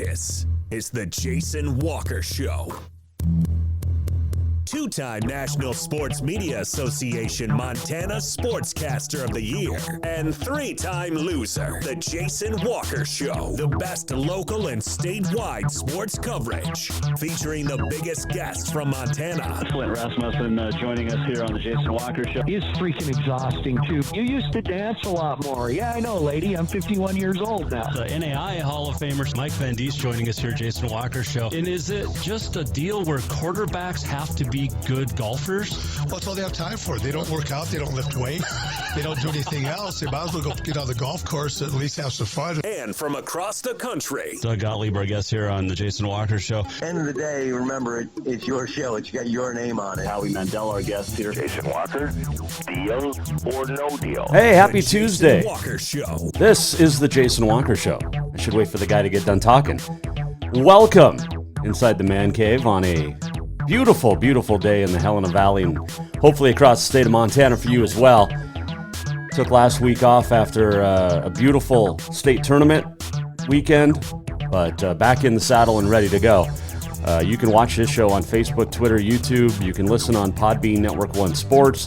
This is the Jason Walker Show. Two-time National Sports Media Association Montana Sportscaster of the Year and three-time loser, the Jason Walker Show. The best local and statewide sports coverage, featuring the biggest guests from Montana. Flint Rasmussen joining us here on the Jason Walker Show. He's freaking exhausting, too. You used to dance a lot more. Yeah, I know, lady. I'm 51 years old now. The NAI Hall of Famer Mike Van Diest joining us here, Jason Walker Show. And is it just a deal where quarterbacks have to be good golfers? Well, that's all they have time for. They don't work out. They don't lift weight. They don't do anything else. They might as well go get on the golf course and at least have some fun. And from across the country, Doug Gottlieb, our guest here on the Jason Walker Show. End of the day, remember, it's your show. It's got your name on it. Howie Mandel, our guest here. Jason Walker, deal or no deal? Hey, happy the Tuesday. Jason Walker Show. This is the Jason Walker Show. I should wait for the guy to get done talking. Welcome inside the man cave on a beautiful, beautiful day in the Helena Valley and hopefully across the state of Montana for you as well. Took last week off after a beautiful state tournament weekend, but back in the saddle and ready to go. You can watch this show on Facebook, Twitter, YouTube. You can listen on Podbean, Network One Sports,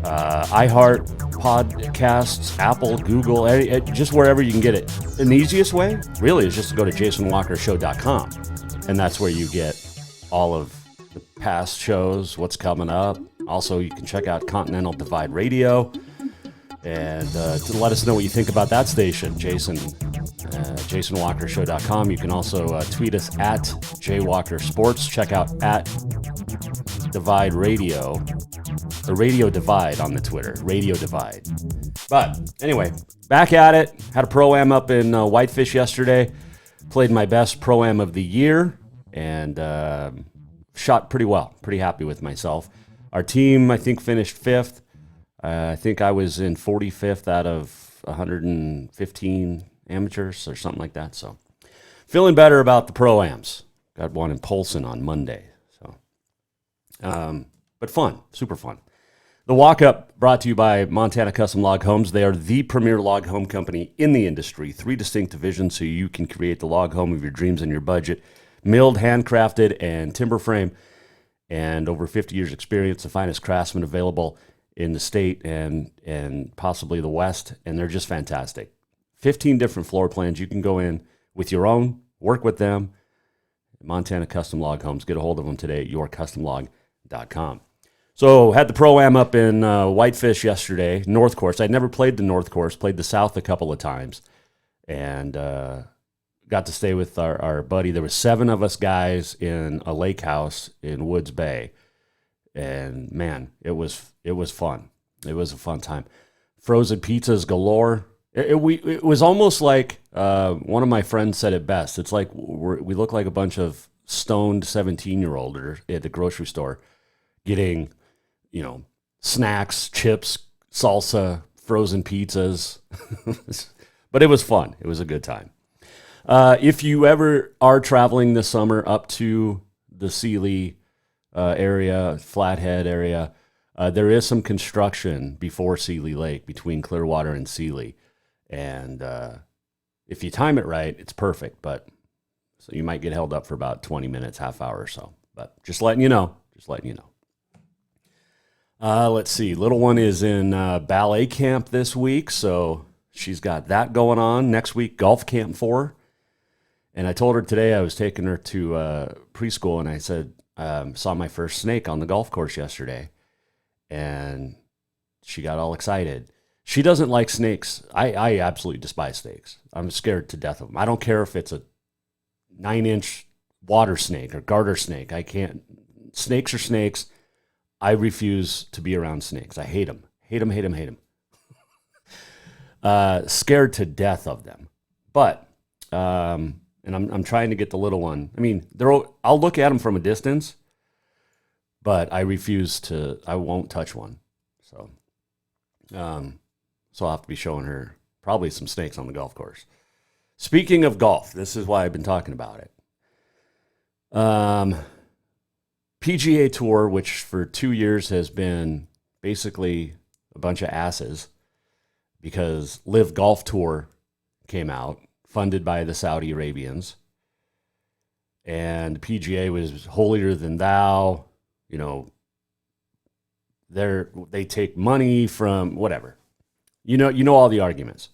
iHeart, Podcasts, Apple, Google, just wherever you can get it. And the easiest way, really, is just to go to jasonwalkershow.com. And that's where you get all of the past shows, what's coming up. Also, you can check out Continental Divide Radio. And to let us know what you think about that station, jasonwalkershow.com. You can also tweet us at jwalkersports. Check out at Divide Radio, the Radio Divide on the Twitter, Radio Divide. But anyway, back at it. Had a Pro-Am up in Whitefish yesterday. Played my best Pro-Am of the year and shot pretty well. Pretty happy with myself. Our team, I think, finished fifth. I think I was in 45th out of 115 amateurs or something like that. So feeling better about the Pro-Ams. Got one in Polson on Monday. So, but fun, super fun. The walk-up brought to you by Montana Custom Log Homes. They are the premier log home company in the industry. 3 distinct divisions so you can create the log home of your dreams and your budget. Milled, handcrafted, and timber frame. And over 50 years experience, the finest craftsmen available in the state and possibly the West, and they're just fantastic. 15 different floor plans. You can go in with your own, work with them. Montana Custom Log Homes. Get a hold of them today at yourcustomlog.com. So had the Pro-Am up in Whitefish yesterday, North Course. I'd never played the North Course, played the South a couple of times, and got to stay with our buddy. There was 7 of us guys in a lake house in Woods Bay. And man, it was fun. It was a fun time. Frozen pizzas galore. It was almost like one of my friends said it best. It's like we look like a bunch of stoned 17-year-olds at the grocery store getting, snacks, chips, salsa, frozen pizzas. But it was fun. It was a good time. If you ever are traveling this summer up to the Sealy area, Flathead area, there is some construction before Sealy Lake, between Clearwater and Sealy. And if you time it right, it's perfect. But so you might get held up for about 20 minutes, half hour or so. But just letting you know. Let's see. Little one is in ballet camp this week, so she's got that going on. Next week, golf camp for her. And I told her today I was taking her to preschool, and I said, saw my first snake on the golf course yesterday, and she got all excited. She doesn't like snakes. I absolutely despise snakes. I'm scared to death of them. I don't care if it's a 9-inch water snake or garter snake. I can't. Snakes are snakes. I refuse to be around snakes. I hate them. Hate them. Scared to death of them. But, and I'm trying to get the little one. I mean, I'll look at them from a distance, but I won't touch one. So I'll have to be showing her probably some snakes on the golf course. Speaking of golf, this is why I've been talking about it. PGA Tour, which for 2 years has been basically a bunch of asses because Live Golf Tour came out, funded by the Saudi Arabians, and the PGA was holier than thou. You know, they take money from whatever. You know all the arguments.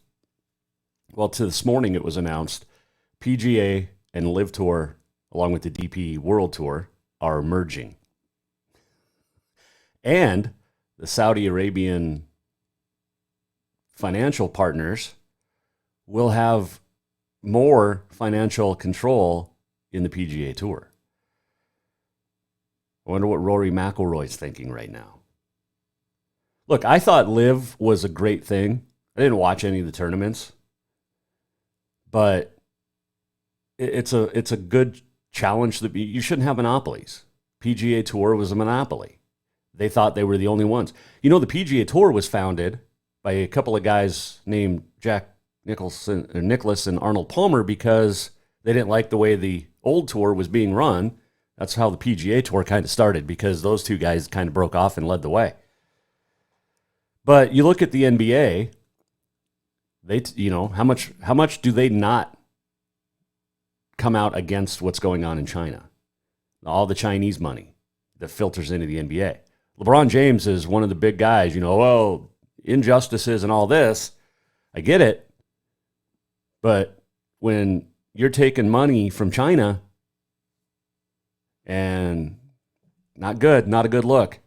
Well, to this morning it was announced PGA and Live Tour, along with the DP World Tour, are merging. And the Saudi Arabian financial partners will have more financial control in the PGA Tour. I wonder what Rory McIlroy's thinking right now. Look, I thought Live was a great thing. I didn't watch any of the tournaments, but it's a good challenge. That you shouldn't have monopolies. PGA Tour was a monopoly. They thought they were the only ones. You know, the PGA Tour was founded by a couple of guys named Jack Nicholas and Arnold Palmer because they didn't like the way the old tour was being run. That's how the PGA Tour kind of started, because those two guys kind of broke off and led the way. But you look at the NBA, how much do they not come out against what's going on in China? All the Chinese money that filters into the NBA. LeBron James is one of the big guys, injustices and all this. I get it. But when you're taking money from China, and not a good look.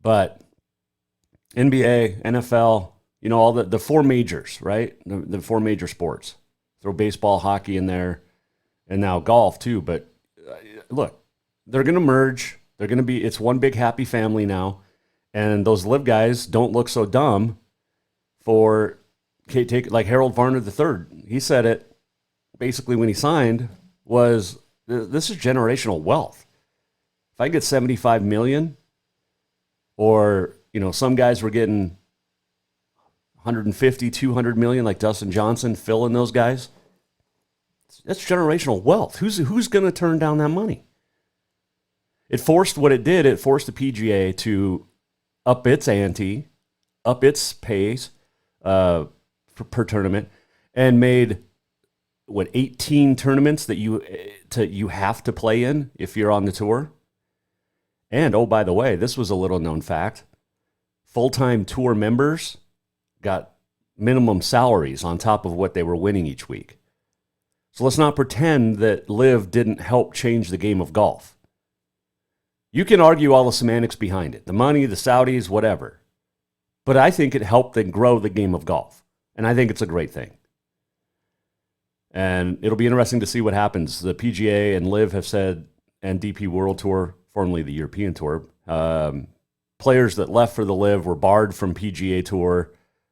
But NBA, NFL, all the four majors, right? The four major sports. Throw baseball, hockey in there, and now golf too. But look, they're going to merge. It's one big happy family now. And those Live guys don't look so dumb for take like Harold Varner III. He said it basically when he signed was, this is generational wealth. If I get $75 million, or, some guys were getting 150, 200 million, like Dustin Johnson, Phil and those guys, that's generational wealth. Who's going to turn down that money? It forced the PGA to up its ante, up its pace per tournament, and made 18 tournaments that you have to play in if you're on the tour. And oh, by the way, this was a little known fact. Full-time tour members got minimum salaries on top of what they were winning each week. So let's not pretend that Live didn't help change the game of golf. You can argue all the semantics behind it, the money, the Saudis, whatever. But I think it helped them grow the game of golf. And I think it's a great thing. And it'll be interesting to see what happens. The PGA and Live have said, and DP World Tour, formerly the European Tour, players that left for the Live were barred from PGA Tour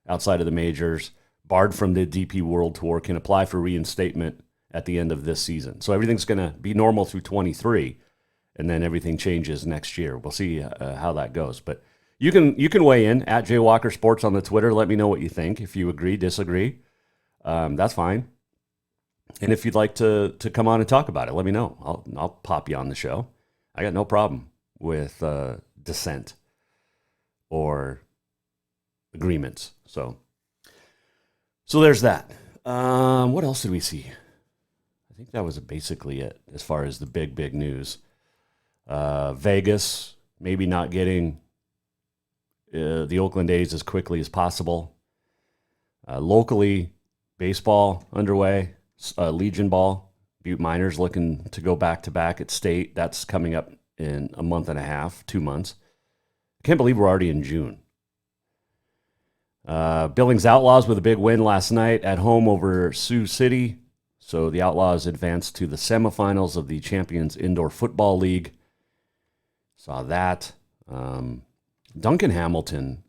outside of the majors, barred from the DP World Tour, can apply for reinstatement at the end of this season. So everything's going to be normal through 23, and then everything changes next year. We'll see how that goes. But you can weigh in at Jay Walker Sports on the Twitter. Let me know what you think. If you agree, disagree, that's fine. And if you'd like to come on and talk about it, let me know. I'll pop you on the show. I got no problem with dissent or agreements. So there's that. What else did we see? I think that was basically it as far as the big news. Vegas maybe not getting the Oakland A's as quickly as possible. Locally, baseball underway. Legion Ball, Butte Miners looking to go back-to-back at state. That's coming up in a month and a half, 2 months. I can't believe we're already in June. Billings Outlaws with a big win last night at home over Sioux City. So the Outlaws advanced to the semifinals of the Champions Indoor Football League. Saw that. Duncan Hamilton,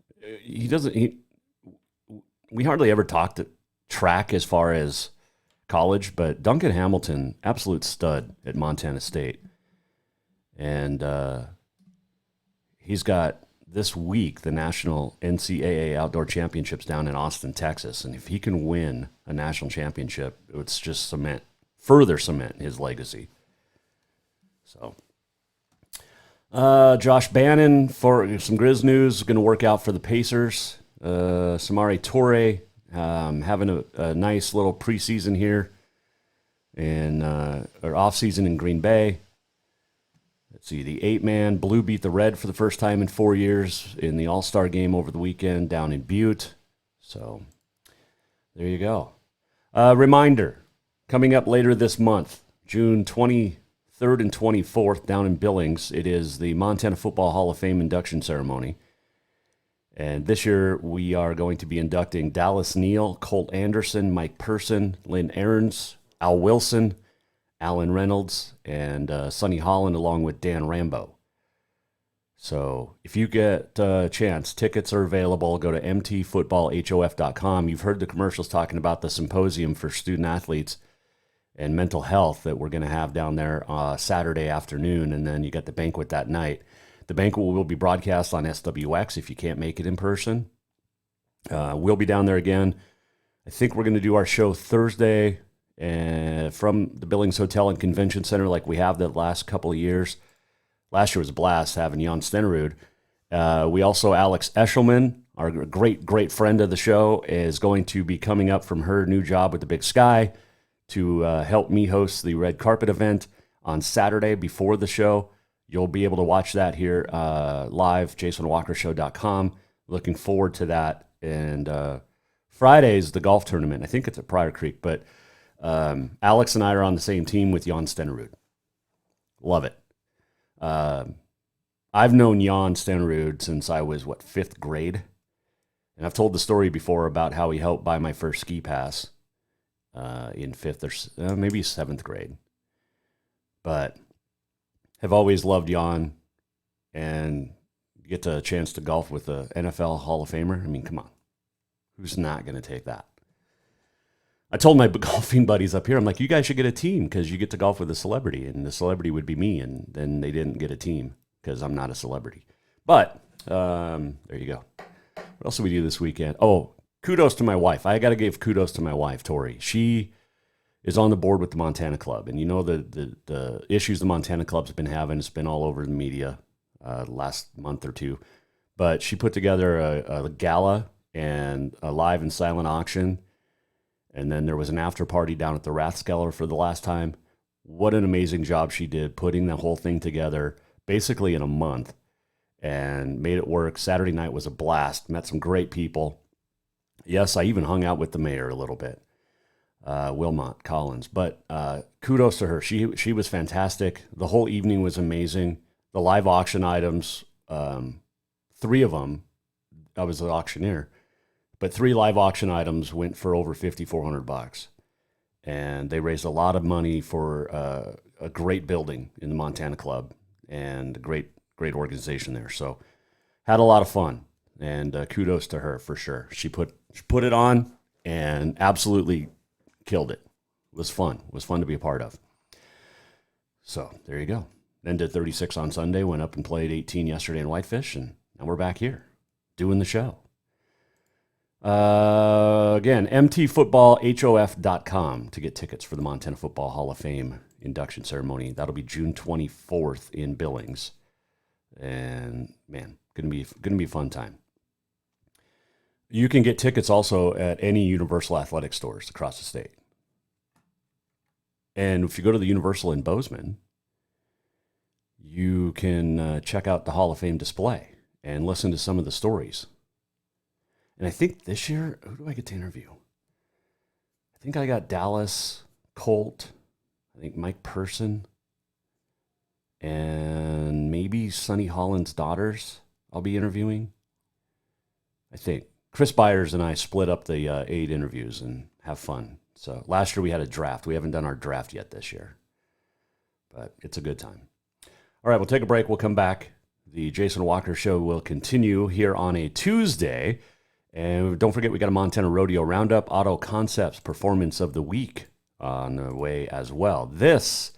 we hardly ever talked track as far as college, but Duncan Hamilton, absolute stud at Montana State. And he's got this week the National NCAA Outdoor Championships down in Austin, Texas. And if he can win a national championship, it's just further cement his legacy. So Josh Bannon, for some Grizz news, going to work out for the Pacers. Samari Toure having a nice little preseason here in our offseason in Green Bay. Let's see, the 8-man Blue beat the Red for the first time in 4 years in the All-Star game over the weekend down in Butte. So there you go. Reminder, coming up later this month, June 23rd and 24th down in Billings, it is the Montana Football Hall of Fame induction ceremony. And this year we are going to be inducting Dallas Neal, Colt Anderson, Mike Person, Lynn Ahrens, Al Wilson, Alan Reynolds, and Sonny Holland, along with Dan Rambo. So if you get a chance, tickets are available. Go to mtfootballhof.com. You've heard the commercials talking about the symposium for student athletes and mental health that we're going to have down there Saturday afternoon, and then you got the banquet that night. The banquet will be broadcast on SWX if you can't make it in person. We'll be down there again. I think we're going to do our show Thursday from the Billings Hotel and Convention Center like we have the last couple of years. Last year was a blast having Jan Stenerud. We also, Alex Eshelman, our great friend of the show, is going to be coming up from her new job with the Big Sky to help me host the red carpet event on Saturday before the show. You'll be able to watch that here live, jasonwalkershow.com. Looking forward to that. And Friday's the golf tournament. I think it's at Pryor Creek, but Alex and I are on the same team with Jan Stenerud. Love it. I've known Jan Stenerud since I was, 5th grade? And I've told the story before about how he helped buy my first ski pass in 5th or maybe 7th grade. But have always loved Jan, and get a chance to golf with the NFL Hall of Famer. I mean, come on. Who's not going to take that? I told my golfing buddies up here, I'm like, you guys should get a team because you get to golf with a celebrity, and the celebrity would be me, and then they didn't get a team because I'm not a celebrity. But there you go. What else did we do this weekend? Oh, kudos to my wife. I got to give kudos to my wife, Tori. She is on the board with the Montana Club, and you know the issues the Montana Club's been having. It's been all over the media last month or two. But she put together a gala and a live and silent auction. And then there was an after party down at the Rathskeller for the last time. What an amazing job she did putting the whole thing together basically in a month and made it work. Saturday night was a blast. Met some great people. Yes, I even hung out with the mayor a little bit, Wilmot Collins. But kudos to her. She was fantastic. The whole evening was amazing. The live auction items, 3 of them, I was the auctioneer. But 3 live auction items went for over $5,400, and they raised a lot of money for a great building in the Montana Club and a great organization there. So had a lot of fun, and kudos to her for sure. She put it on and absolutely killed it. It was fun. It was fun to be a part of. So there you go. Then did 36 on Sunday. Went up and played 18 yesterday in Whitefish, and now we're back here doing the show. Again, mtfootballhof.com to get tickets for the Montana Football Hall of Fame induction ceremony. That'll be June 24th in Billings. And man, gonna be a fun time. You can get tickets also at any Universal Athletic stores across the state. And if you go to the Universal in Bozeman, you can check out the Hall of Fame display and listen to some of the stories. And I think this year, who do I get to interview? I think I got Dallas, Colt, I think Mike Person, and maybe Sonny Holland's daughters I'll be interviewing. I think. Chris Byers and I split up the 8 interviews and have fun. So last year we had a draft. We haven't done our draft yet this year. But it's a good time. All right, we'll take a break. We'll come back. The Jason Walker Show will continue here on a Tuesday. And don't forget, we got a Montana Rodeo Roundup Auto Concepts Performance of the Week on the way as well. This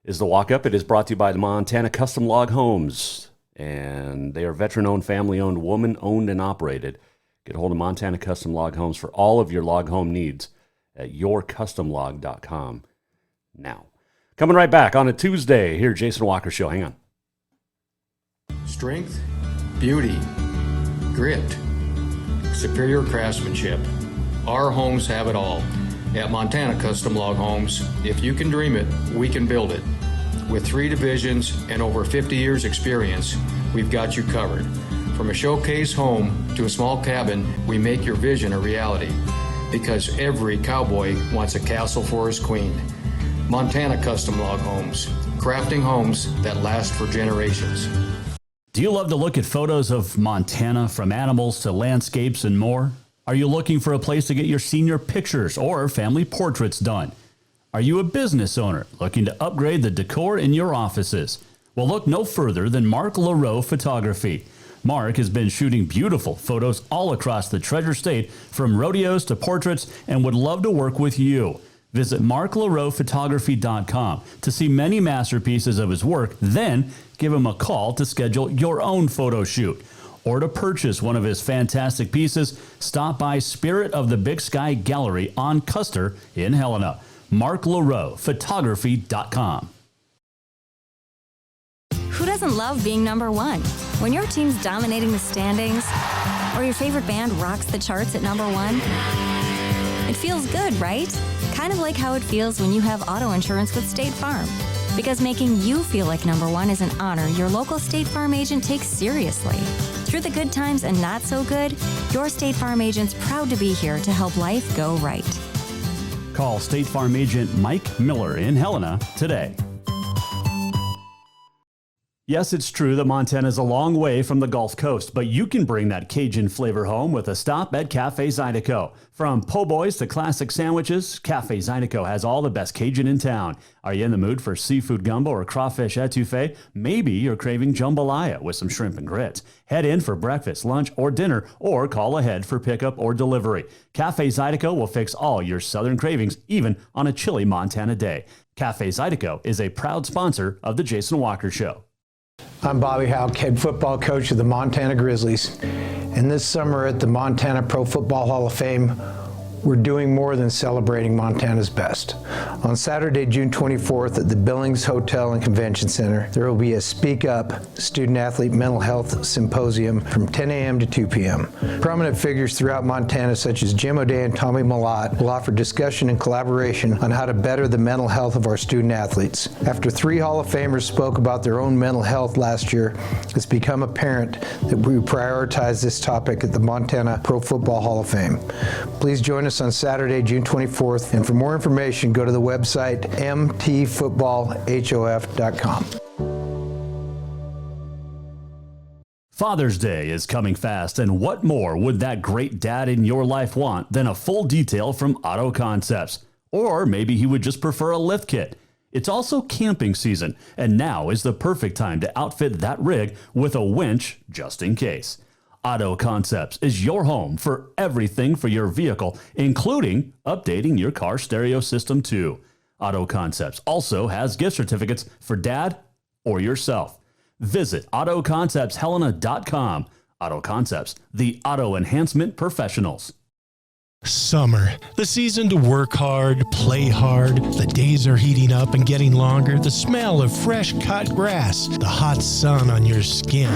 is the walk-up. It is brought to you by the Montana Custom Log Homes. And they are veteran-owned, family-owned, woman-owned, and operated. Get a hold of Montana Custom Log Homes for all of your log home needs at yourcustomlog.com now. Coming right back on a Tuesday here, Jason Walker Show. Hang on. Strength, beauty, grit, superior craftsmanship. Our homes have it all. At Montana Custom Log Homes, if you can dream it, we can build it. With 3 divisions and over 50 years experience, we've got you covered. From a showcase home to a small cabin, we make your vision a reality. Because every cowboy wants a castle for his queen. Montana Custom Log Homes, crafting homes that last for generations. Do you love to look at photos of Montana, from animals to landscapes and more? Are you looking for a place to get your senior pictures or family portraits done? Are you a business owner looking to upgrade the decor in your offices? Well, look no further than Mark LaRoe Photography. Mark has been shooting beautiful photos all across the Treasure State, from rodeos to portraits, and would love to work with you. Visit marklaroephotography.com to see many masterpieces of his work, then give him a call to schedule your own photo shoot. Or to purchase one of his fantastic pieces, stop by Spirit of the Big Sky Gallery on Custer in Helena. marklaroephotography.com. Who doesn't love being number one? When your team's dominating the standings, or your favorite band rocks the charts at number one, it feels good, right? Kind of like how it feels when you have auto insurance with State Farm. Because making you feel like number one is an honor your local State Farm agent takes seriously. Through the good times and not so good, your State Farm agent's proud to be here to help life go right. Call State Farm agent Mike Miller in Helena today. Yes, it's true that Montana is a long way from the Gulf Coast, but you can bring that Cajun flavor home with a stop at Cafe Zydeco. From po' boys to classic sandwiches, Cafe Zydeco has all the best Cajun in town. Are you in the mood for seafood gumbo or crawfish etouffee? Maybe you're craving jambalaya with some shrimp and grits. Head in for breakfast, lunch, or dinner, or call ahead for pickup or delivery. Cafe Zydeco will fix all your southern cravings, even on a chilly Montana day. Cafe Zydeco is a proud sponsor of The Jason Walker Show. I'm Bobby Houck, head football coach of the Montana Grizzlies. And this summer at the Montana Pro Football Hall of Fame, we're doing more than celebrating Montana's best. On Saturday, June 24th at the Billings Hotel and Convention Center, there will be a Speak Up Student-Athlete Mental Health Symposium from 10 a.m. to 2 p.m. Prominent figures throughout Montana, such as Jim O'Day and Tommy Malott, will offer discussion and collaboration on how to better the mental health of our student-athletes. After 3 Hall of Famers spoke about their own mental health last year, it's become apparent that we prioritize this topic at the Montana Pro Football Hall of Fame. Please join us on Saturday, June 24th, and for more information, go to the website mtfootballhof.com. Father's Day is coming fast, and what more would that great dad in your life want than a full detail from Auto Concepts? Or maybe he would just prefer a lift kit. It's also camping season, and now is the perfect time to outfit that rig with a winch just in case. Auto Concepts is your home for everything for your vehicle, including updating your car stereo system too. Auto Concepts also has gift certificates for dad or yourself. Visit AutoConceptsHelena.com. Auto Concepts, the auto enhancement professionals. Summer, the season to work hard, play hard. The days are heating up and getting longer. The smell of fresh cut grass, the hot sun on your skin.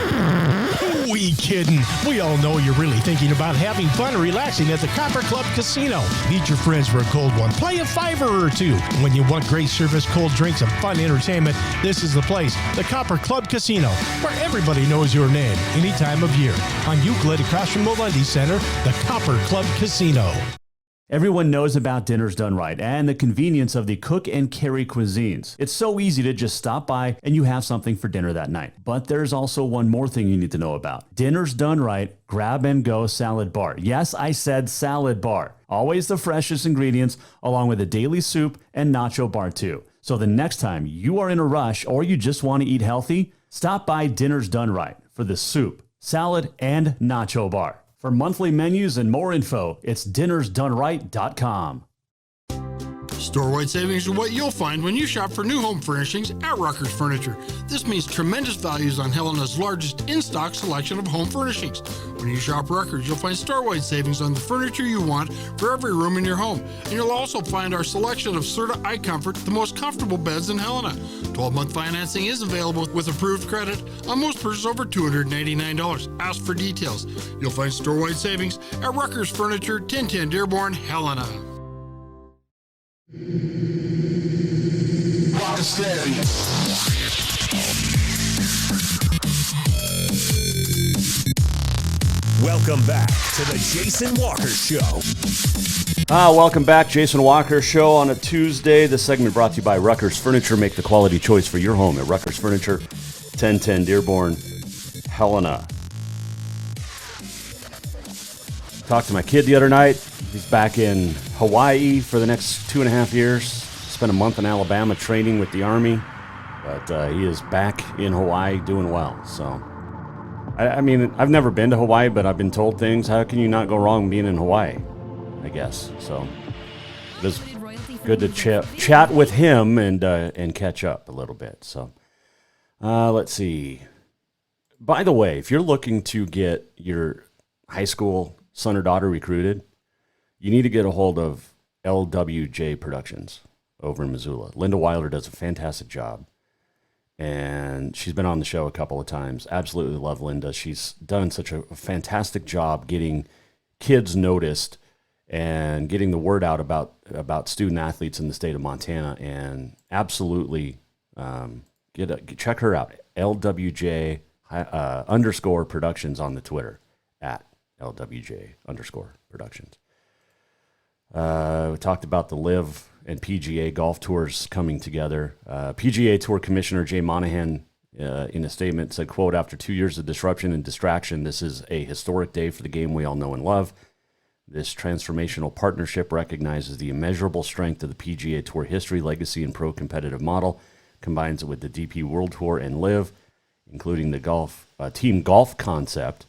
Who we kidding? We all know you're really thinking about having fun and relaxing at the Copper Club Casino. Meet your friends for a cold one. Play a $5 or $2. When you want great service, cold drinks, and fun entertainment, this is the place. The Copper Club Casino, where everybody knows your name any time of year. On Euclid, across from the Lundy Center, the Copper Club Casino. Everyone knows about Dinners Done Right and the convenience of the cook and carry cuisines. It's so easy to just stop by and you have something for dinner that night. But there's also one more thing you need to know about. Dinners Done Right Grab and Go Salad Bar. Yes, I said salad bar. Always the freshest ingredients, along with a daily soup and nacho bar too. So the next time you are in a rush or you just want to eat healthy, stop by Dinners Done Right for the soup, salad, and nacho bar. For monthly menus and more info, it's dinnersdoneright.com. Store-wide savings are what you'll find when you shop for new home furnishings at Rucker's Furniture. This means tremendous values on Helena's largest in-stock selection of home furnishings. When you shop Rucker's, you'll find store-wide savings on the furniture you want for every room in your home. And you'll also find our selection of Serta iComfort, the most comfortable beds in Helena. 12-month financing is available with approved credit on most purchases over $289. Ask for details. You'll find store-wide savings at Rucker's Furniture, 1010 Dearborn, Helena. understand. Welcome back to the Jason Walker Show. Welcome back, Jason Walker Show on a Tuesday. This segment brought to you by Rucker's Furniture. Make the quality choice for your home at Rucker's Furniture, 1010 Dearborn, Helena. Talked to my kid the other night. He's back in Hawaii for the next 2.5 years. Spent a month in Alabama training with the Army, but he is back in Hawaii doing well. So, I mean, I've never been to Hawaii, but I've been told things. How can you not go wrong being in Hawaii? I guess. So it was good to chat with him and catch up a little bit. So let's see. By the way, if you're looking to get your high school son or daughter recruited, you need to get a hold of LWJ Productions over in Missoula. Linda Weiler does a fantastic job, and she's been on the show a couple of times. Absolutely love Linda. She's done such a fantastic job getting kids noticed and getting the word out about student athletes in the state of Montana. And absolutely check her out, LWJ _ Productions on the Twitter, at LWJ _ Productions. We talked about the LIV and PGA golf tours coming together. PGA Tour Commissioner Jay Monahan, in a statement, said, quote, "After 2 years of disruption and distraction, this is a historic day for the game we all know and love. This transformational partnership recognizes the immeasurable strength of the PGA Tour history, legacy, and pro-competitive model, combines it with the DP World Tour and LIV, including the team golf concept,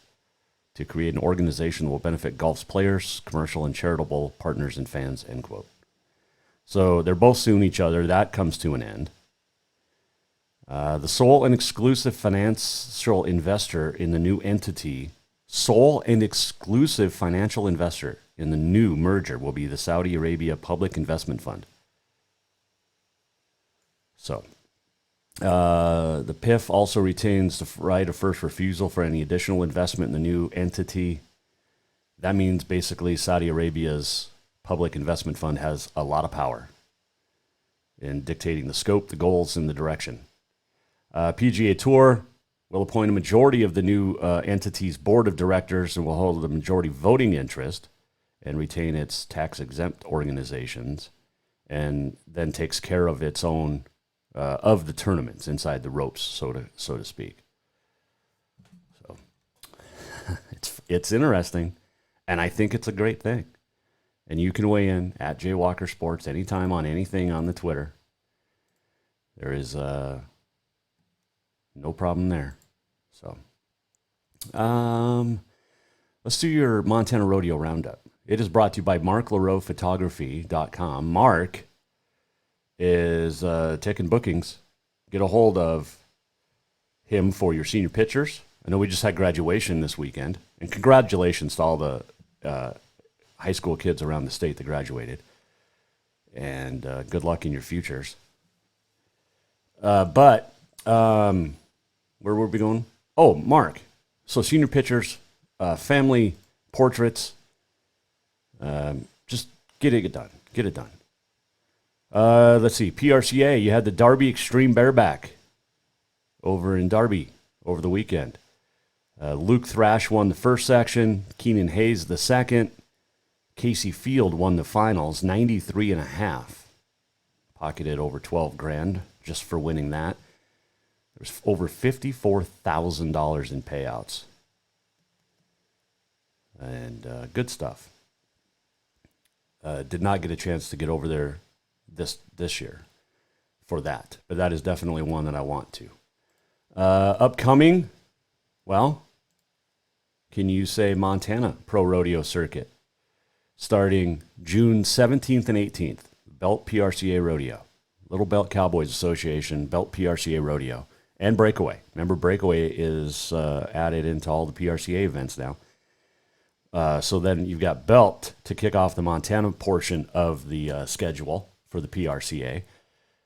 to create an organization that will benefit golf's players, commercial and charitable partners, and fans," end quote. So they're both suing each other. That comes to an end. The sole and exclusive financial investor in the new entity, sole and exclusive financial investor in the new merger, will be the Saudi Arabia Public Investment Fund. So, the PIF also retains the right of first refusal for any additional investment in the new entity. That means basically Saudi Arabia's Public Investment Fund has a lot of power in dictating the scope, the goals, and the direction. PGA Tour will appoint a majority of the new entity's board of directors and will hold a majority voting interest and retain its tax-exempt organizations, and then takes care of its own of the tournaments inside the ropes, so to speak. So it's interesting, and I think it's a great thing. And you can weigh in at Jay Walker Sports anytime on anything on the Twitter. There is no problem there. So, let's do your Montana Rodeo Roundup. It is brought to you by MarkLaRoePhotography.com. Mark is taking bookings. Get a hold of him for your senior pictures. I know we just had graduation this weekend, and congratulations to all the high school kids around the state that graduated. And good luck in your futures. But where were we going? Oh, Mark. So senior pictures, family portraits. Just get it done. Get it done. Let's see. PRCA, you had the Darby Extreme Bareback over in Darby over the weekend. Luke Thrash won the first section. Keenan Hayes the second. Casey Field won the finals, 93.5. Pocketed over $12,000 just for winning that. There's over $54,000 in payouts. And good stuff. Did not get a chance to get over there this year for that. But that is definitely one that I want to. Upcoming, well, can you say Montana Pro Rodeo Circuit? Starting June 17th and 18th, Belt PRCA Rodeo. Little Belt Cowboys Association, Belt PRCA Rodeo. And Breakaway. Remember, Breakaway is added into all the PRCA events now. So then you've got Belt to kick off the Montana portion of the schedule for the PRCA,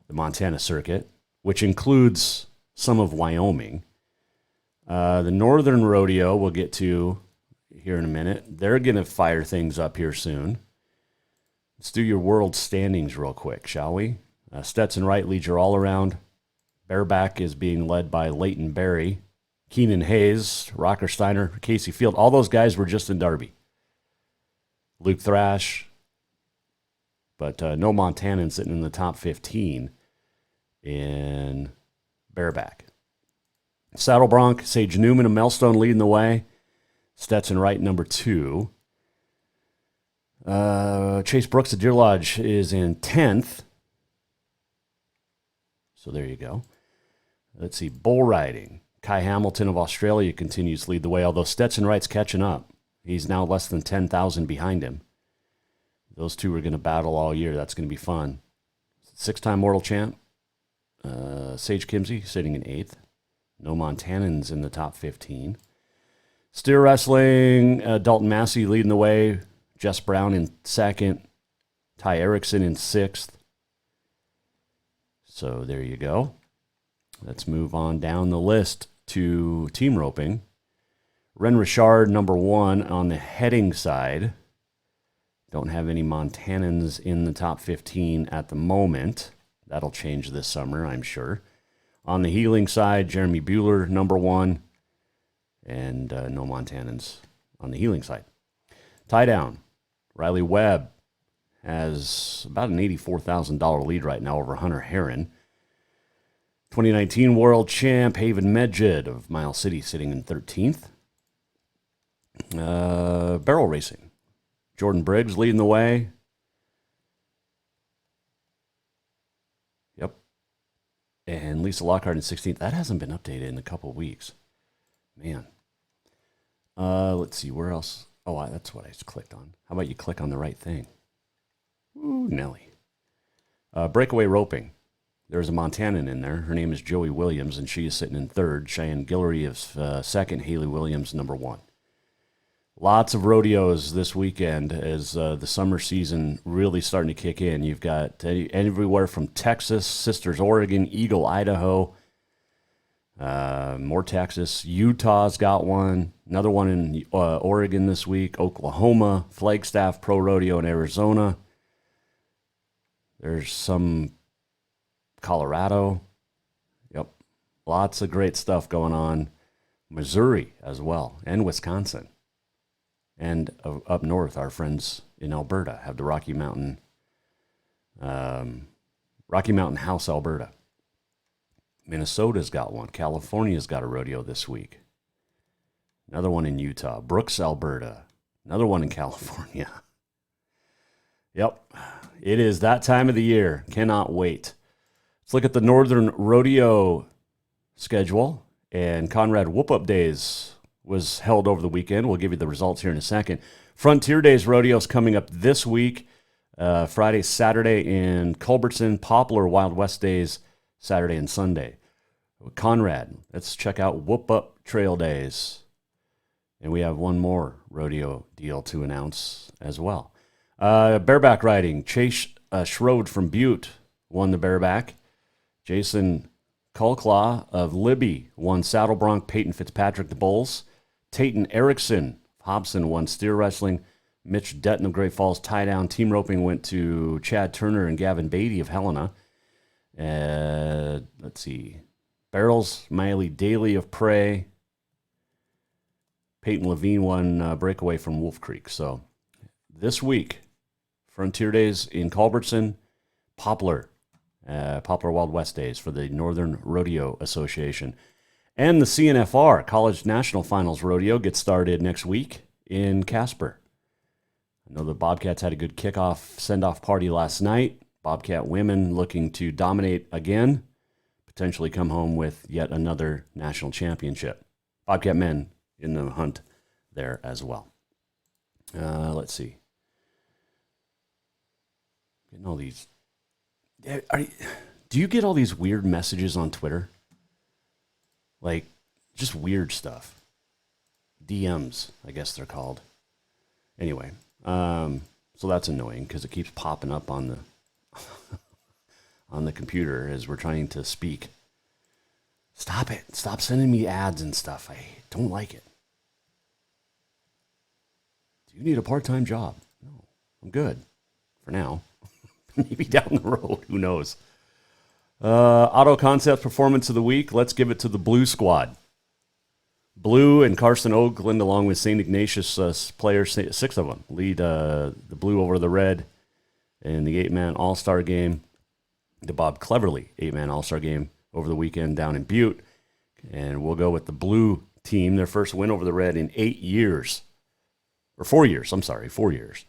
the Montana Circuit, which includes some of Wyoming. The Northern Rodeo we'll get to here in a minute. They're going to fire things up here soon. Let's do your world standings real quick, shall we? Stetson Wright leads your all-around. Bareback is being led by Leighton Berry. Keenan Hayes, Rocker Steiner, Casey Field. All those guys were just in Derby. Luke Thrash. But no Montanan sitting in the top 15 in Bareback. Saddle Bronc, Sage Newman and Melstone leading the way. Stetson Wright, number 2. Chase Brooks of Deer Lodge is in 10th. So there you go. Let's see, bull riding. Kai Hamilton of Australia continues to lead the way, although Stetson Wright's catching up. He's now less than 10,000 behind him. Those two are going to battle all year. That's going to be fun. 6-time Mortal Champ. Sage Kimsey sitting in 8th. No Montanans in the top 15. Steer wrestling, Dalton Massey leading the way. Jess Brown in 2nd. Ty Erickson in 6th. So there you go. Let's move on down the list to team roping. Ren Richard, number 1 on the heading side. Don't have any Montanans in the top 15 at the moment. That'll change this summer, I'm sure. On the heeling side, Jeremy Bueller, number 1. And no Montanans on the heeling side. Tie down. Riley Webb has about an $84,000 lead right now over Hunter Heron. 2019 World Champ Haven Medjed of Mile City sitting in 13th. Barrel racing. Jordan Briggs leading the way. Yep. And Lisa Lockhart in 16th. That hasn't been updated in a couple of weeks. Man. Let's see, where else? Oh, that's what I just clicked on. How about you click on the right thing? Ooh, Nelly. Breakaway roping. There's a Montanan in there. Her name is Joey Williams, and she is sitting in 3rd. Cheyenne Guillory is 2nd. Haley Williams, number 1. Lots of rodeos this weekend as the summer season really starting to kick in. You've got everywhere from Texas, Sisters, Oregon, Eagle, Idaho, more Texas. Utah's got one. Another one in Oregon this week. Oklahoma, Flagstaff Pro Rodeo in Arizona. There's some Colorado. Yep. Lots of great stuff going on. Missouri as well, and Wisconsin. And up north, our friends in Alberta have the Rocky Mountain House, Alberta. Minnesota's got one. California's got a rodeo this week. Another one in Utah. Brooks, Alberta. Another one in California. Yep. It is that time of the year. Cannot wait. Let's look at the Northern Rodeo schedule. And Conrad Whoop-Up Days was held over the weekend. We'll give you the results here in a second. Frontier Days Rodeo is coming up this week. Friday, Saturday in Culbertson. Poplar Wild West Days, Saturday and Sunday. Conrad, let's check out Whoop-Up Trail Days. And we have one more rodeo deal to announce as well. Bareback riding. Chase Schroed from Butte won the bareback. Jason Colclaw of Libby won Saddle Bronc. Peyton Fitzpatrick the bulls. Tayton Erickson Hobson won steer wrestling. Mitch Detton of Great Falls tie down. Team roping went to Chad Turner and Gavin Beatty of Helena. Let's see. Barrels, Miley Daly of Prey. Peyton Levine won breakaway from Wolf Creek. So this week, Frontier Days in Culbertson, Poplar Wild West Days for the Northern Rodeo Association. And the CNFR, College National Finals Rodeo, gets started next week in Casper. I know the Bobcats had a good kickoff, send-off party last night. Bobcat women looking to dominate again, potentially come home with yet another national championship. Bobcat men in the hunt there as well. Let's see. Getting all these. Do you get all these weird messages on Twitter? Like, just weird stuff. DMs, I guess they're called. Anyway, so that's annoying because it keeps popping up on the on the computer as we're trying to speak. Stop it. Stop sending me ads and stuff. I don't like it. Do you need a part-time job? No, I'm good for now. Maybe down the road. Who knows? Auto Concepts Performance of the Week. Let's give it to the Blue Squad. Blue and Carson Oakland, along with St. Ignatius players, 6 of them, lead the Blue over the Red in the 8-man All-Star game, the Bob Cleverly 8-man All-Star game over the weekend down in Butte. And we'll go with the Blue team, their first win over the Red in 8 years. Or 4 years, 4 years.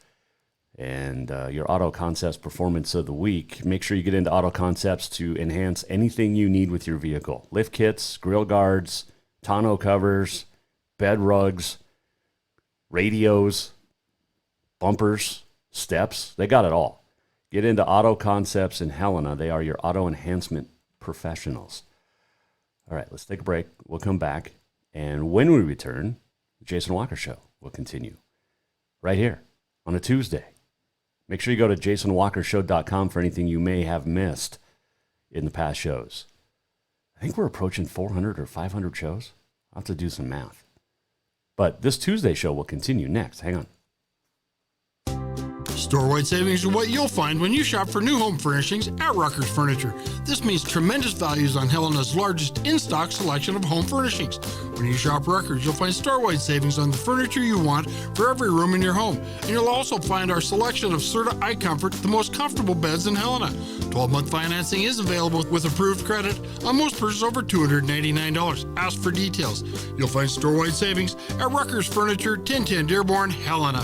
And your Auto Concepts Performance of the Week. Make sure you get into Auto Concepts to enhance anything you need with your vehicle. Lift kits, grill guards, tonneau covers, bed rugs, radios, bumpers, steps. They got it all. Get into Auto Concepts in Helena. They are your auto enhancement professionals. All right, let's take a break. We'll come back. And when we return, the Jason Walker Show will continue right here on a Tuesday. Make sure you go to jasonwalkershow.com for anything you may have missed in the past shows. I think we're approaching 400 or 500 shows. I'll have to do some math. But this Tuesday show will continue next. Hang on. Store-wide savings are what you'll find when you shop for new home furnishings at Rucker's Furniture. This means tremendous values on Helena's largest in-stock selection of home furnishings. When you shop Rucker's, you'll find store-wide savings on the furniture you want for every room in your home. And you'll also find our selection of Serta iComfort, the most comfortable beds in Helena. 12-month financing is available with approved credit on most purchases over $289. Ask for details. You'll find store-wide savings at Rucker's Furniture, 1010 Dearborn, Helena.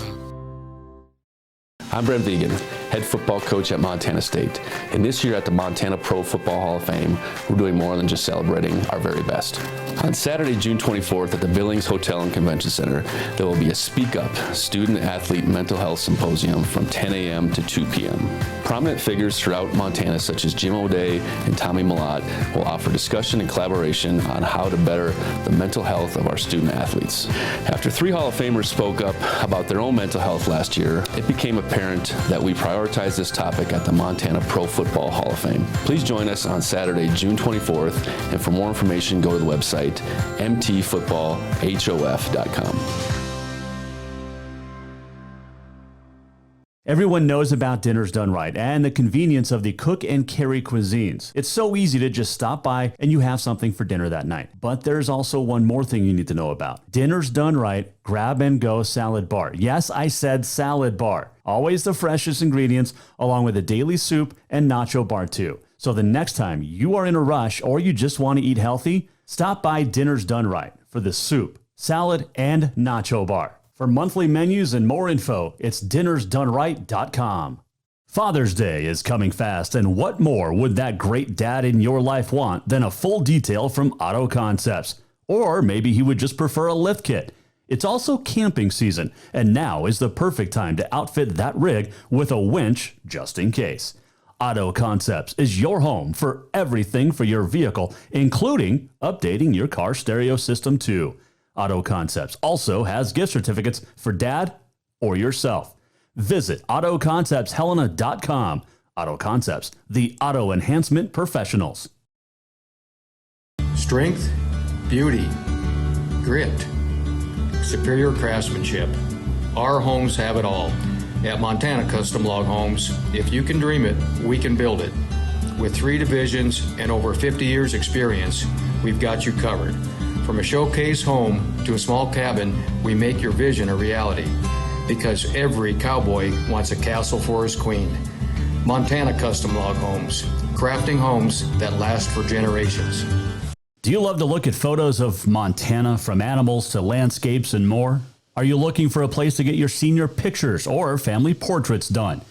I'm Brent Vegan, head football coach at Montana State. And this year at the Montana Pro Football Hall of Fame, we're doing more than just celebrating our very best. On Saturday, June 24th at the Billings Hotel and Convention Center, there will be a Speak Up Student-Athlete Mental Health Symposium from 10 a.m. to 2 p.m. Prominent figures throughout Montana, such as Jim O'Day and Tommy Millott, will offer discussion and collaboration on how to better the mental health of our student-athletes. After 3 Hall of Famers spoke up about their own mental health last year, it became apparent that we prioritize this topic at the Montana Pro Football Hall of Fame. Please join us on Saturday, June 24th, and for more information, go to the website mtfootballhof.com. Everyone knows about Dinners Done Right and the convenience of the cook and carry cuisines. It's so easy to just stop by and you have something for dinner that night. But there's also one more thing you need to know about. Dinners Done Right Grab and Go Salad Bar. Yes, I said salad bar. Always the freshest ingredients along with a daily soup and nacho bar too. So the next time you are in a rush or you just want to eat healthy, stop by Dinners Done Right for the soup, salad, and nacho bar. For monthly menus and more info, it's dinnersdoneright.com. Father's Day is coming fast, and what more would that great dad in your life want than a full detail from Auto Concepts? Or maybe he would just prefer a lift kit. It's also camping season, and now is the perfect time to outfit that rig with a winch just in case. Auto Concepts is your home for everything for your vehicle, including updating your car stereo system too. Auto Concepts also has gift certificates for dad or yourself. Visit AutoConceptsHelena.com. Auto Concepts, the auto enhancement professionals. Strength, beauty, grit, superior craftsmanship. Our homes have it all. At Montana Custom Log Homes, if you can dream it, we can build it. With 3 divisions and over 50 years experience, we've got you covered. From a showcase home to a small cabin, we make your vision a reality. Because every cowboy wants a castle for his queen. Montana Custom Log Homes, crafting homes that last for generations. Do you love to look at photos of Montana, from animals to landscapes and more? Are you looking for a place to get your senior pictures or family portraits done?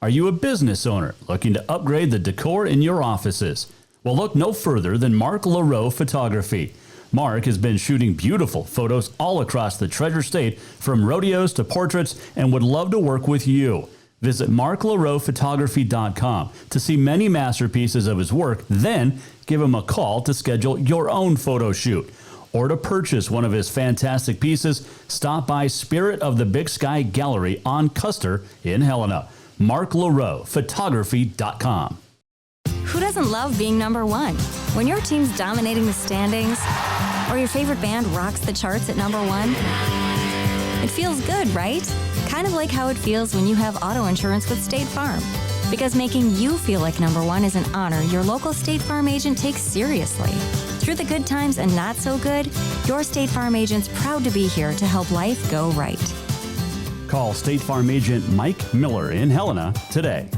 Are you a business owner looking to upgrade the decor in your offices? Well, look no further than Mark LaRoe Photography. Mark has been shooting beautiful photos all across the Treasure State, from rodeos to portraits, and would love to work with you. Visit marklaroephotography.com to see many masterpieces of his work, then give him a call to schedule your own photo shoot. Or to purchase one of his fantastic pieces, stop by Spirit of the Big Sky Gallery on Custer in Helena. marklaroephotography.com. Who doesn't love being number one? When your team's dominating the standings, or your favorite band rocks the charts at number one, it feels good, right? Kind of like how it feels when you have auto insurance with State Farm. Because making you feel like number one is an honor your local State Farm agent takes seriously. Through the good times and not so good, your State Farm agent's proud to be here to help life go right. Call State Farm agent Mike Miller in Helena today.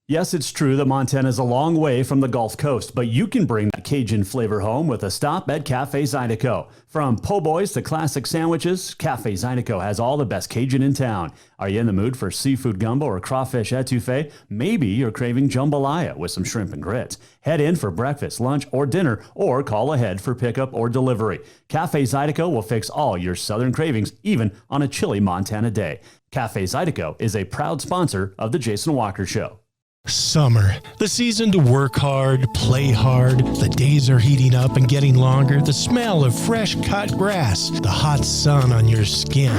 Yes, it's true that Montana is a long way from the Gulf Coast, but you can bring that Cajun flavor home with a stop at Cafe Zydeco. From po' boys to classic sandwiches, Cafe Zydeco has all the best Cajun in town. Are you in the mood for seafood gumbo or crawfish etouffee? Maybe you're craving jambalaya with some shrimp and grits. Head in for breakfast, lunch, or dinner, or call ahead for pickup or delivery. Cafe Zydeco will fix all your southern cravings, even on a chilly Montana day. Cafe Zydeco is a proud sponsor of The Jason Walker Show. Summer, the season to work hard, play hard. The days are heating up and getting longer. The smell of fresh cut grass, the hot sun on your skin.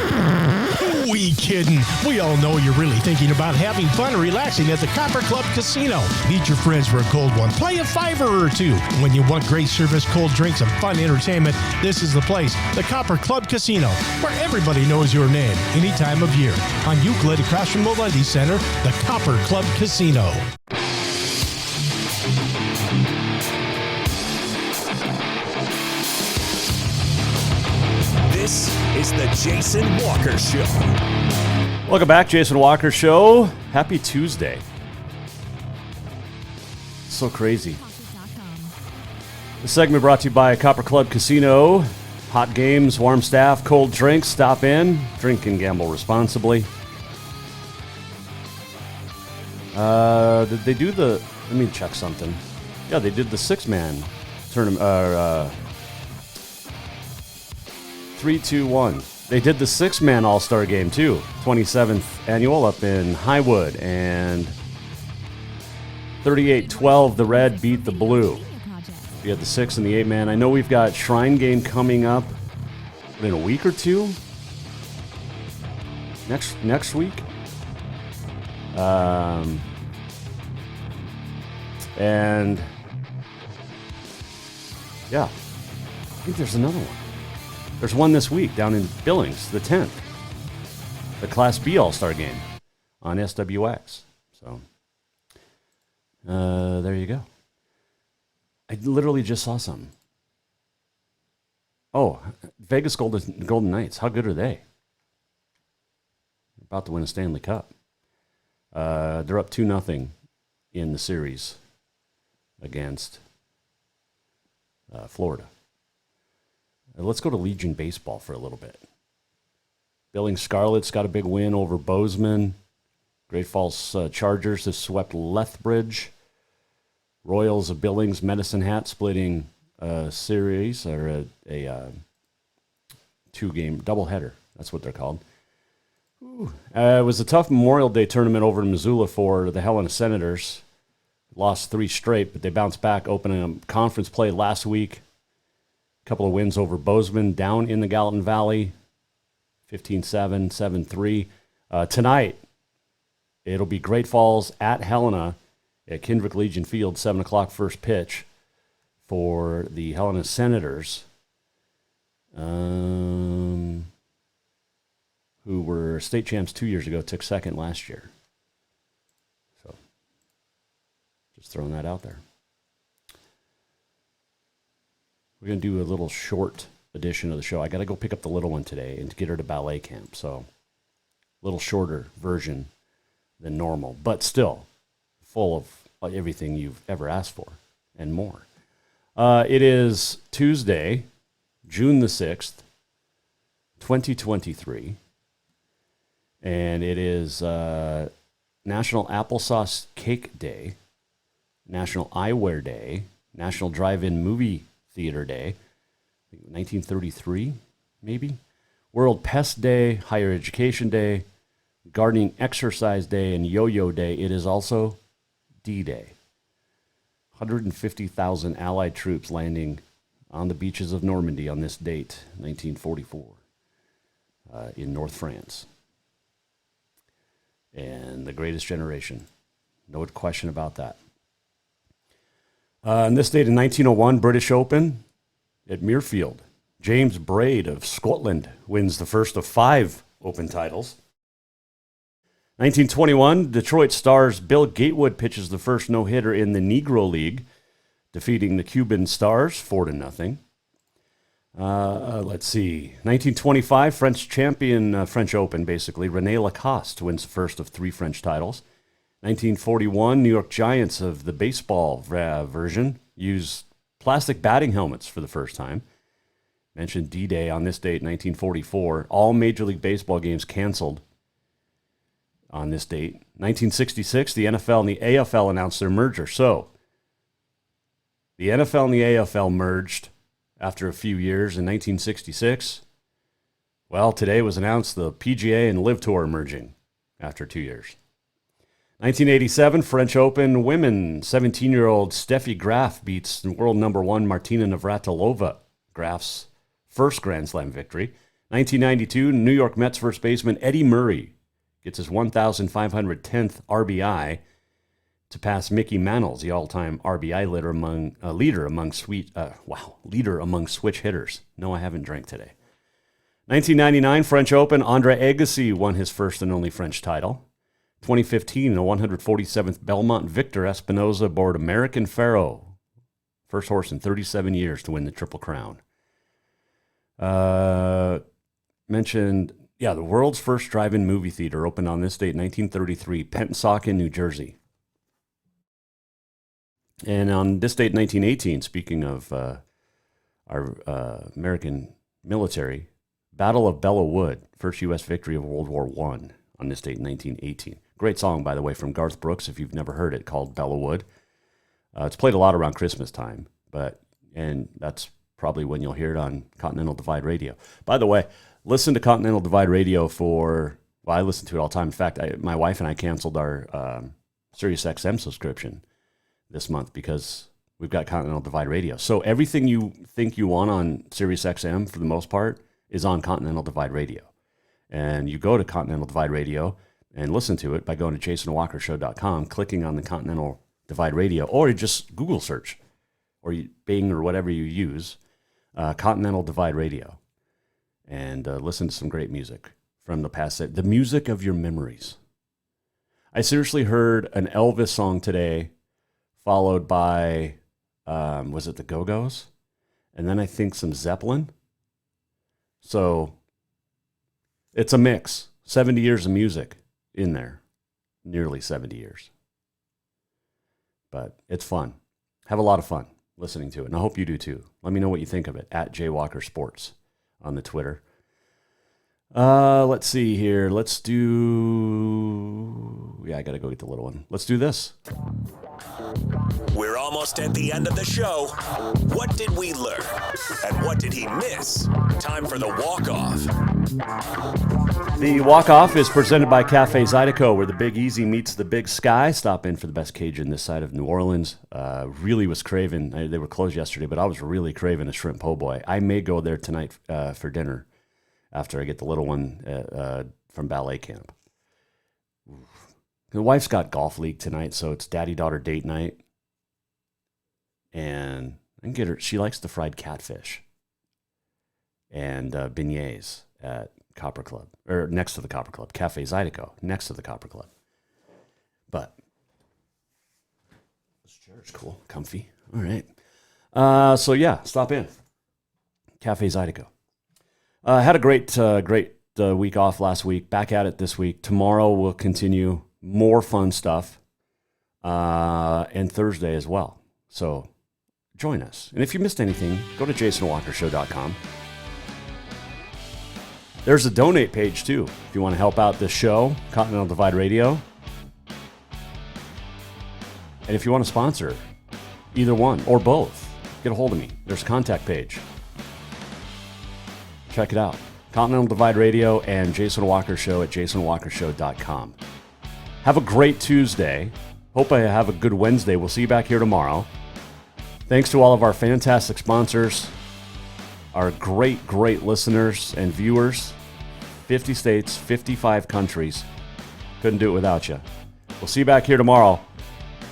Who we kidding? We all know you're really thinking about having fun and relaxing at the Copper Club Casino. Meet your friends for a cold one. Play a $5 or two. When you want great service, cold drinks, and fun entertainment, this is the place. The Copper Club Casino, where everybody knows your name any time of year. On Euclid, across from the Lundy Center, the Copper Club Casino. This is the Jason Walker Show. Welcome back, Jason Walker Show. Happy Tuesday. So crazy. The segment brought to you by Copper Club Casino. Hot games, warm staff, cold drinks. Stop in, drink and gamble responsibly. Did they do the... Let me check something. Yeah, they did the six-man tournament. 3-2-1. They did the six-man All-Star game, too. 27th annual up in Highwood. And 38-12, the red beat the blue. We had the six and the eight-man. I know we've got Shrine game coming up in a week or two. Next week. And yeah, I think there's another one. There's one this week down in Billings, the 10th. The Class B All-Star game on SWX. So there you go. I literally just saw something. Oh, Vegas Golden Knights. How good are they? About to win a Stanley Cup. They're up 2-0 in the series against Florida. Let's go to Legion Baseball for a little bit. Billings Scarlets got a big win over Bozeman. Great Falls Chargers have swept Lethbridge. Royals of Billings, Medicine Hat splitting a series, or a two-game doubleheader. That's what they're called. It was a tough Memorial Day tournament over in Missoula for the Helena Senators. Lost 3 straight, but they bounced back, opening a conference play last week. A couple of wins over Bozeman down in the Gallatin Valley, 15-7, 7-3. Tonight, it'll be Great Falls at Helena at Kendrick Legion Field, 7 o'clock first pitch for the Helena Senators, who were state champs 2 years ago, took second last year. So, just throwing that out there. We're going to do a little short edition of the show. I got to go pick up the little one today and to get her to ballet camp. So, a little shorter version than normal, but still full of everything you've ever asked for and more. It is Tuesday, June the 6th, 2023, and it is National Applesauce Cake Day, National Eyewear Day, National Drive-In Movie Theater Day, 1933, maybe, World Pest Day, Higher Education Day, Gardening Exercise Day, and Yo-Yo Day. It is also D-Day. 150,000 Allied troops landing on the beaches of Normandy on this date, 1944, in North France. And the greatest generation. No question about that. On this date in 1901, British Open at Muirfield. James Braid of Scotland wins the first of 5 Open titles. 1921, Detroit Stars' Bill Gatewood pitches the first no-hitter in the Negro League, defeating the Cuban Stars 4-0. Let's see. 1925, French champion, French Open, basically. René Lacoste wins the first of 3 French titles. 1941, New York Giants of the baseball version use plastic batting helmets for the first time. Mentioned D-Day on this date, 1944. All Major League Baseball games canceled on this date. 1966, the NFL and the AFL announced their merger. So, the NFL and the AFL merged after a few years in 1966. Well, today was announced the PGA and LIV Tour merging after 2 years. 1987, French Open women. 17-year-old Steffi Graf beats world number 1 Martina Navratilova. Graf's first Grand Slam victory. 1992, New York Mets first baseman Eddie Murray gets his 1,510th RBI to pass Mickey Mantle's, the all-time RBI leader among switch hitters. No, I haven't drank today. 1999, French Open, Andre Agassi won his first and only French title. 2015, the 147th Belmont Victor Espinoza aboard American Pharoah, first horse in 37 years to win the Triple Crown. Mentioned, the world's first drive-in movie theater opened on this date, 1933, Pennsauken, New Jersey. And on this date, 1918, speaking of our American military, Battle of Belleau Wood, first U.S. victory of World War I on this date, 1918. Great song, by the way, from Garth Brooks, if you've never heard it, called Belleau Wood. It's played a lot around Christmas time, and that's probably when you'll hear it on Continental Divide Radio. By the way, listen to Continental Divide Radio I listen to it all the time. In fact, my wife and I canceled our Sirius XM subscription this month because we've got Continental Divide Radio. So everything you think you want on Sirius XM, for the most part, is on Continental Divide Radio. And you go to Continental Divide Radio and listen to it by going to jasonwalkershow.com, clicking on the Continental Divide Radio, or you just Google search, or Bing or whatever you use, Continental Divide Radio, and listen to some great music from the past, the music of your memories. I seriously heard an Elvis song today, followed by, was it the Go-Go's? And then I think some Zeppelin. So it's a mix. 70 years of music in there. Nearly 70 years. But it's fun. Have a lot of fun listening to it. And I hope you do too. Let me know what you think of it at JWalkerSports on the Twitter. Let's see here. Let's do... I got to go get the little one. Let's do this. We're almost at the end of the show. What did we learn? And what did he miss? Time for the walk-off. The walk-off is presented by Cafe Zydeco, where the Big Easy meets the Big Sky. Stop in for the best Cajun this side of New Orleans. Really was craving. They were closed yesterday, but I was really craving a shrimp po' boy. I may go there tonight for dinner after I get the little one from ballet camp. The wife's got golf league tonight, so it's daddy-daughter date night. And I can get her. She likes the fried catfish and beignets at Copper Club, or next to the Copper Club, Cafe Zydeco, next to the Copper Club. But this chair is cool, comfy. All right. So yeah, stop in. Cafe Zydeco. Had a great week off last week. Back at it this week. Tomorrow we'll continue more fun stuff, and Thursday as well. So join us. And if you missed anything, go to jasonwalkershow.com. There's a donate page, too, if you want to help out this show, Continental Divide Radio. And if you want to sponsor either one or both, get a hold of me. There's a contact page. Check it out. Continental Divide Radio and Jason Walker Show at jasonwalkershow.com. Have a great Tuesday. Hope I have a good Wednesday. We'll see you back here tomorrow. Thanks to all of our fantastic sponsors, our great listeners and viewers. 50 states, 55 countries. Couldn't do it without you. We'll see you back here tomorrow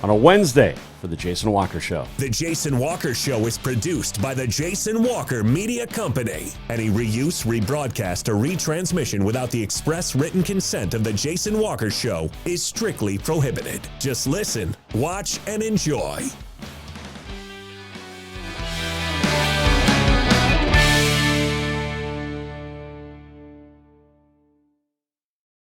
on a Wednesday, for The Jason Walker Show. The Jason Walker Show is produced by the Jason Walker Media Company. Any reuse, rebroadcast, or retransmission without the express written consent of the Jason Walker Show is strictly prohibited. Just listen, watch, and enjoy.